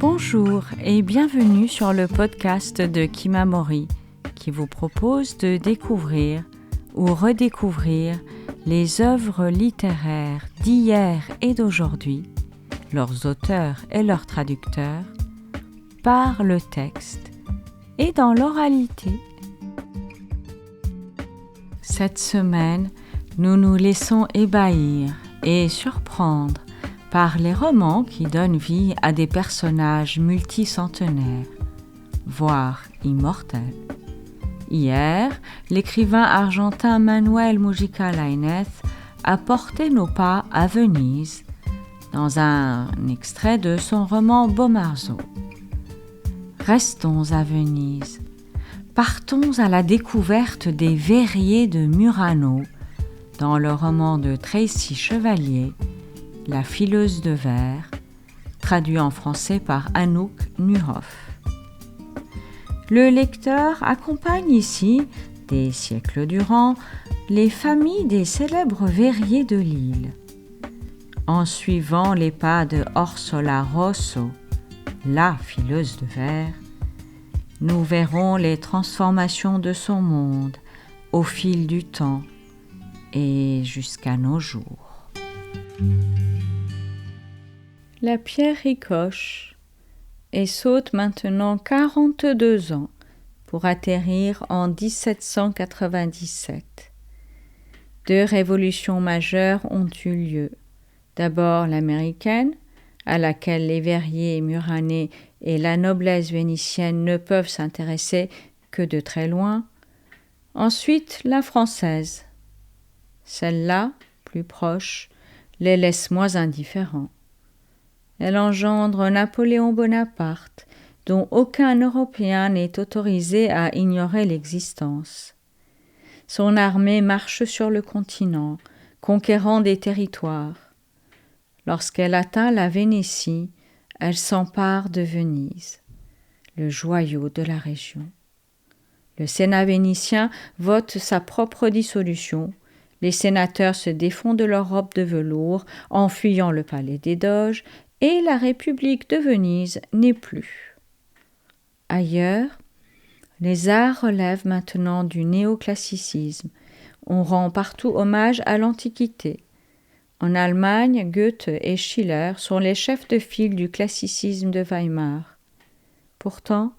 Bonjour et bienvenue sur le podcast de Kimamori qui vous propose de découvrir ou redécouvrir les œuvres littéraires d'hier et d'aujourd'hui, leurs auteurs et leurs traducteurs, par le texte et dans l'oralité. Cette semaine, nous nous laissons ébahir et surprendre par les romans qui donnent vie à des personnages multicentenaires, voire immortels. Hier, l'écrivain argentin Manuel Mujica Lainez a porté nos pas à Venise, dans un extrait de son roman Bomarzo. Restons à Venise. Partons à la découverte des verriers de Murano, dans le roman de Tracy Chevalier, La fileuse de verre, traduit en français par Anouk Nuhoff. Le lecteur accompagne ici, des siècles durant, les familles des célèbres verriers de l'île. En suivant les pas de Orsola Rosso, la fileuse de verre, nous verrons les transformations de son monde au fil du temps et jusqu'à nos jours. La pierre ricoche et saute maintenant 42 ans pour atterrir en 1797. Deux révolutions majeures ont eu lieu. D'abord l'américaine, à laquelle les verriers muranais et la noblesse vénitienne ne peuvent s'intéresser que de très loin. Ensuite la française. Celle-là, plus proche, les laisse moins indifférents. Elle engendre Napoléon Bonaparte, dont aucun Européen n'est autorisé à ignorer l'existence. Son armée marche sur le continent, conquérant des territoires. Lorsqu'elle atteint la Vénétie, elle s'empare de Venise, le joyau de la région. Le Sénat vénitien vote sa propre dissolution. Les sénateurs se défont de leurs robes de velours en fuyant le palais des Doges et la République de Venise n'est plus. Ailleurs, les arts relèvent maintenant du néoclassicisme. On rend partout hommage à l'Antiquité. En Allemagne, Goethe et Schiller sont les chefs de file du classicisme de Weimar. Pourtant,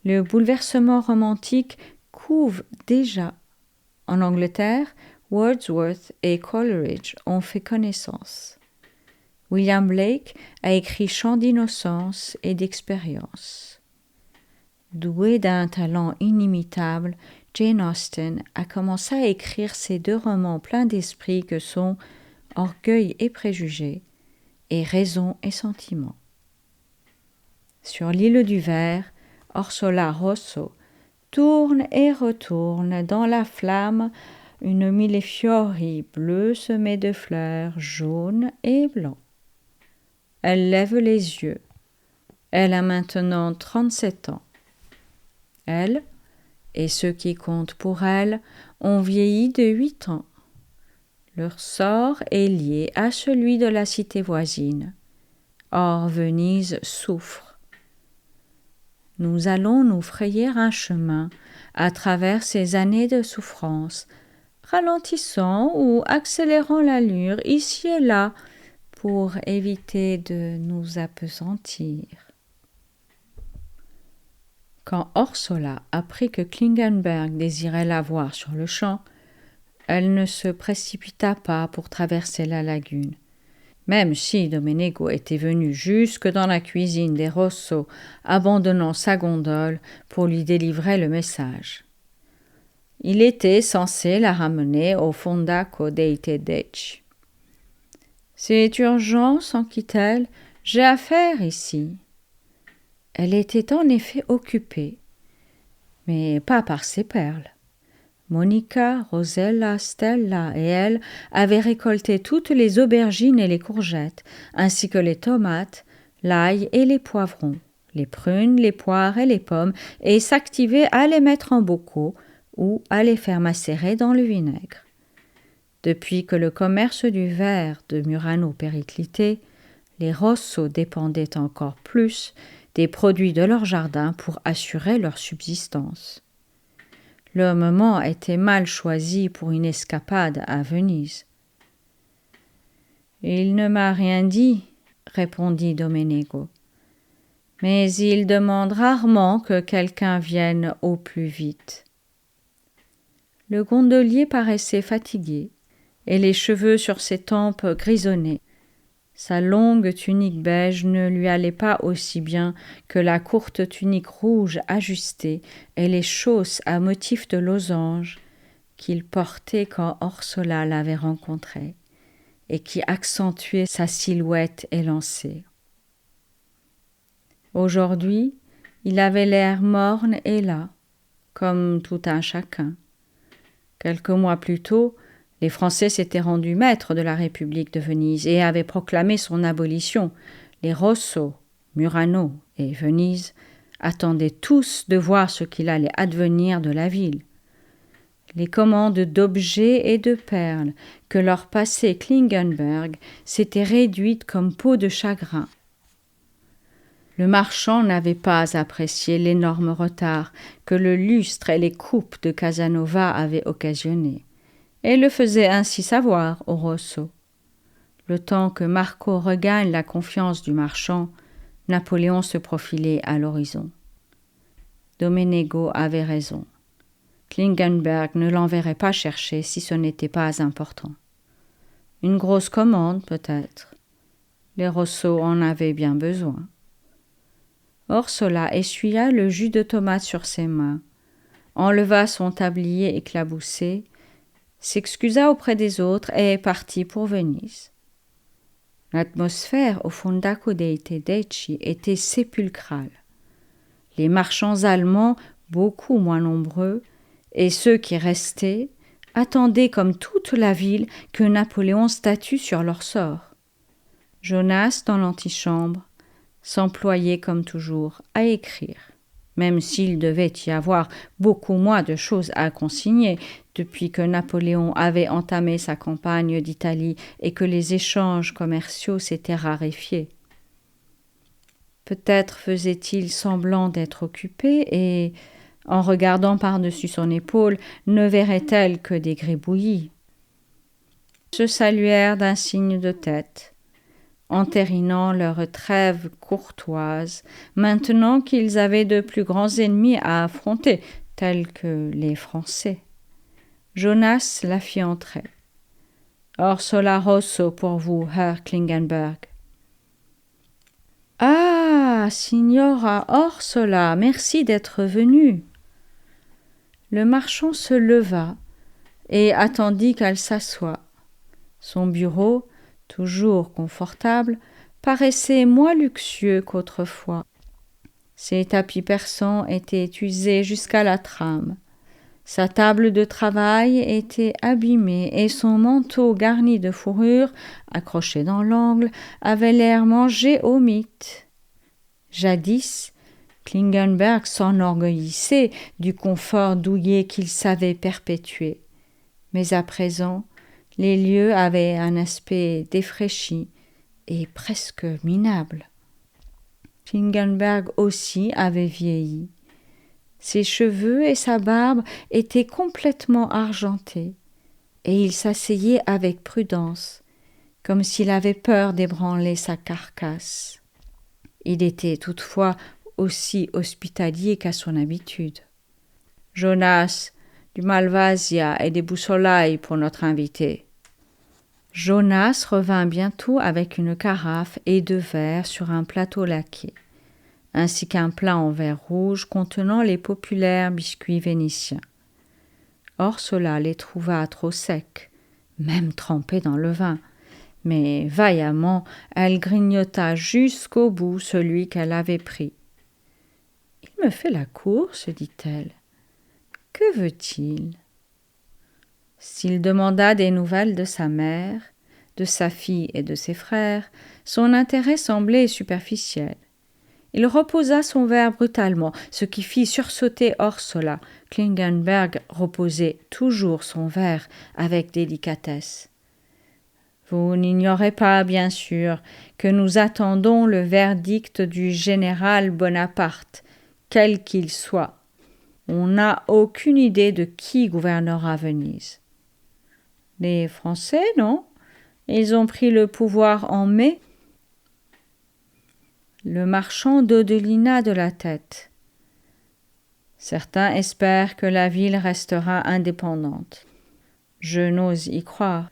le bouleversement romantique couve déjà. En Angleterre, Wordsworth et Coleridge ont fait connaissance. William Blake a écrit Chants d'innocence et d'expérience. Douée d'un talent inimitable, Jane Austen a commencé à écrire ces deux romans pleins d'esprit que sont Orgueil et préjugés et Raison et sentiment. Sur l'île du Verre, Orsola Rosso tourne et retourne dans la flamme une millefiori bleue semée de fleurs jaunes et blancs. Elle lève les yeux. Elle a maintenant 37 ans. Elle, et ceux qui comptent pour elle, ont vieilli de 8 ans. Leur sort est lié à celui de la cité voisine. Or Venise souffre. Nous allons nous frayer un chemin à travers ces années de souffrance, ralentissant ou accélérant l'allure ici et là, pour éviter de nous appesantir. Quand Orsola apprit que Klingenberg désirait la voir sur le champ, elle ne se précipita pas pour traverser la lagune, même si Domenico était venu jusque dans la cuisine des Rosso, abandonnant sa gondole pour lui délivrer le message. Il était censé la ramener au Fondaco dei Tedeschi. « C'est urgent, s'enquit-elle, j'ai affaire ici. » Elle était en effet occupée, mais pas par ses perles. Monica, Rosella, Stella et elle avaient récolté toutes les aubergines et les courgettes, ainsi que les tomates, l'ail et les poivrons, les prunes, les poires et les pommes, et s'activaient à les mettre en bocaux ou à les faire macérer dans le vinaigre. Depuis que le commerce du verre de Murano périclitait, Les Rosso dépendaient encore plus des produits de leur jardin pour assurer leur subsistance. Le moment était mal choisi pour une escapade à Venise. « Il ne m'a rien dit, » répondit Domenico. « Mais il demande rarement que quelqu'un vienne au plus vite. » Le gondolier paraissait fatigué, et les cheveux sur ses tempes grisonnaient. Sa longue tunique beige ne lui allait pas aussi bien que la courte tunique rouge ajustée et les chausses à motif de losange qu'il portait quand Orsola l'avait rencontré et qui accentuaient sa silhouette élancée. Aujourd'hui, il avait l'air morne et las, comme tout un chacun. Quelques mois plus tôt, les Français s'étaient rendus maîtres de la République de Venise et avaient proclamé son abolition. Les Rosso, Murano et Venise attendaient tous de voir ce qu'il allait advenir de la ville. Les commandes d'objets et de perles que leur passait Klingenberg s'étaient réduites comme peau de chagrin. Le marchand n'avait pas apprécié l'énorme retard que le lustre et les coupes de Casanova avaient occasionné, et le faisait ainsi savoir aux Rosso. Le temps que Marco regagne la confiance du marchand, Napoléon se profilait à l'horizon. Domenico avait raison. Klingenberg ne l'enverrait pas chercher si ce n'était pas important. Une grosse commande, peut-être. Les Rosso en avaient bien besoin. Orsola essuya le jus de tomate sur ses mains, enleva son tablier éclaboussé, s'excusa auprès des autres et partit pour Venise. L'atmosphère au Fondaco dei Tedeschi était sépulcrale. Les marchands allemands, beaucoup moins nombreux, et ceux qui restaient, attendaient comme toute la ville que Napoléon statue sur leur sort. Jonas, dans l'antichambre, s'employait comme toujours à écrire, même s'il devait y avoir beaucoup moins de choses à consigner depuis que Napoléon avait entamé sa campagne d'Italie et que les échanges commerciaux s'étaient raréfiés. Peut-être faisait-il semblant d'être occupé et, en regardant par-dessus son épaule, ne verrait-elle que des gribouillis. Ils se saluèrent d'un signe de tête, entérinant leur trêve courtoise, maintenant qu'ils avaient de plus grands ennemis à affronter, tels que les Français. Jonas la fit entrer. « Orsola Rosso pour vous, Herr Klingenberg. »« Ah, Signora Orsola, merci d'être venue. » Le marchand se leva et attendit qu'elle s'assoie. Son bureau, toujours confortable, paraissait moins luxueux qu'autrefois. Ses tapis persans étaient usés jusqu'à la trame. Sa table de travail était abîmée et son manteau garni de fourrure, accroché dans l'angle, avait l'air mangé au mythe. Jadis, Klingenberg s'enorgueillissait du confort douillet qu'il savait perpétuer. Mais à présent, les lieux avaient un aspect défraîchi et presque minable. Klingenberg aussi avait vieilli. Ses cheveux et sa barbe étaient complètement argentés, et il s'asseyait avec prudence, comme s'il avait peur d'ébranler sa carcasse. Il était toutefois aussi hospitalier qu'à son habitude. « Jonas, du Malvasia et des Bussolai pour notre invité. » Jonas revint bientôt avec une carafe et 2 verres sur un plateau laqué, ainsi qu'un plat en verre rouge contenant les populaires biscuits vénitiens. Orsola les trouva trop secs, même trempés dans le vin, mais vaillamment elle grignota jusqu'au bout celui qu'elle avait pris. « Il me fait la cour, se dit-elle. Que veut-il » S'il demanda des nouvelles de sa mère, de sa fille et de ses frères, son intérêt semblait superficiel. Il reposa son verre brutalement, ce qui fit sursauter Orsola. Klingenberg reposait toujours son verre avec délicatesse. « Vous n'ignorez pas, bien sûr, que nous attendons le verdict du général Bonaparte, quel qu'il soit. On n'a aucune idée de qui gouvernera Venise. Les Français, non? Ils ont pris le pouvoir en mai. Le marchand d'Odelina de la tête. Certains espèrent que la ville restera indépendante. Je n'ose y croire.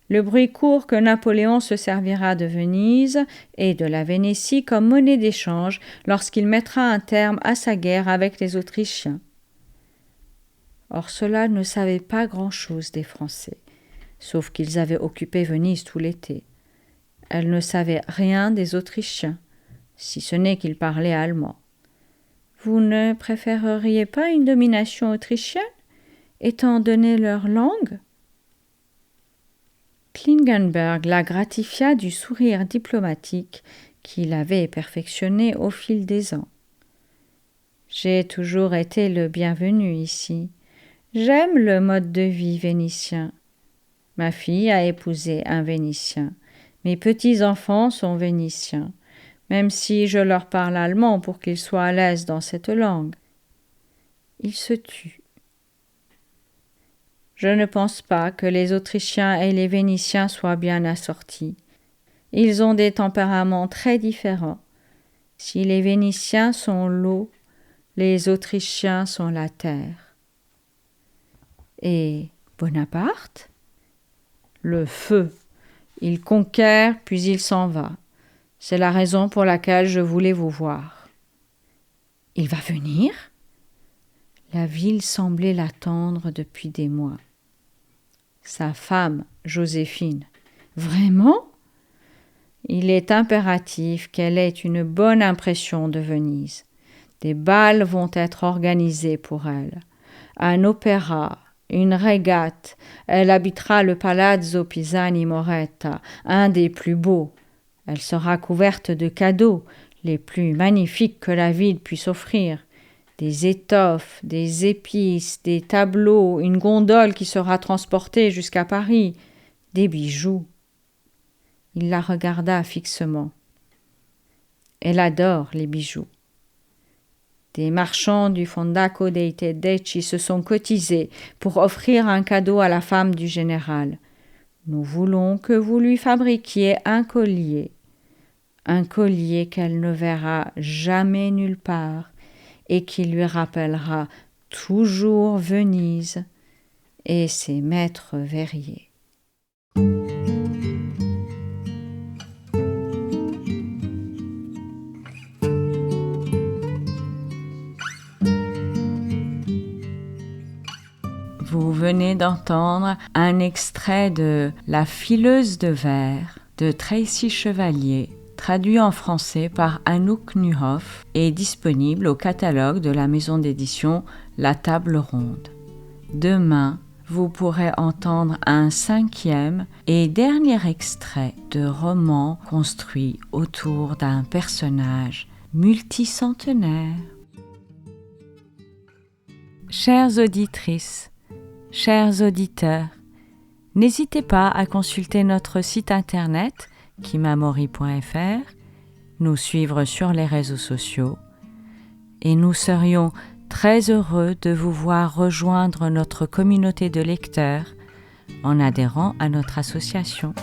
Le bruit court que Napoléon se servira de Venise et de la Vénétie comme monnaie d'échange lorsqu'il mettra un terme à sa guerre avec les Autrichiens. Orsola ne savait pas grand-chose des Français, sauf qu'ils avaient occupé Venise tout l'été. Elle ne savait rien des Autrichiens, si ce n'est qu'ils parlaient allemand. Vous ne préféreriez pas une domination autrichienne, étant donné leur langue? Klingenberg la gratifia du sourire diplomatique qu'il avait perfectionné au fil des ans. J'ai toujours été le bienvenu ici. J'aime le mode de vie vénitien. Ma fille a épousé un Vénitien. Mes petits-enfants sont vénitiens, même si je leur parle allemand pour qu'ils soient à l'aise dans cette langue. Il se tut. Je ne pense pas que les Autrichiens et les Vénitiens soient bien assortis. Ils ont des tempéraments très différents. Si les Vénitiens sont l'eau, les Autrichiens sont la terre. Et Bonaparte? Le feu. Il conquiert, puis il s'en va. C'est la raison pour laquelle je voulais vous voir. Il va venir? La ville semblait l'attendre depuis des mois. Sa femme, Joséphine. Vraiment? Il est impératif qu'elle ait une bonne impression de Venise. Des bals vont être organisés pour elle. Un opéra, une régate. Elle habitera le Palazzo Pisani Moretta, un des plus beaux. Elle sera couverte de cadeaux, les plus magnifiques que la ville puisse offrir. Des étoffes, des épices, des tableaux, une gondole qui sera transportée jusqu'à Paris, des bijoux. Il la regarda fixement. Elle adore les bijoux. Des marchands du Fondaco dei Tedeschi se sont cotisés pour offrir un cadeau à la femme du général. Nous voulons que vous lui fabriquiez un collier qu'elle ne verra jamais nulle part, et qui lui rappellera toujours Venise et ses maîtres verriers. Vous venez d'entendre un extrait de La fileuse de verre de Tracy Chevalier, traduit en français par Anouk Nuhoff et disponible au catalogue de la maison d'édition La Table Ronde. Demain, vous pourrez entendre un 5e et dernier extrait de roman construit autour d'un personnage multicentenaire. Chères auditrices, chers auditeurs, n'hésitez pas à consulter notre site internet kimamori.fr, nous suivre sur les réseaux sociaux et nous serions très heureux de vous voir rejoindre notre communauté de lecteurs en adhérant à notre association.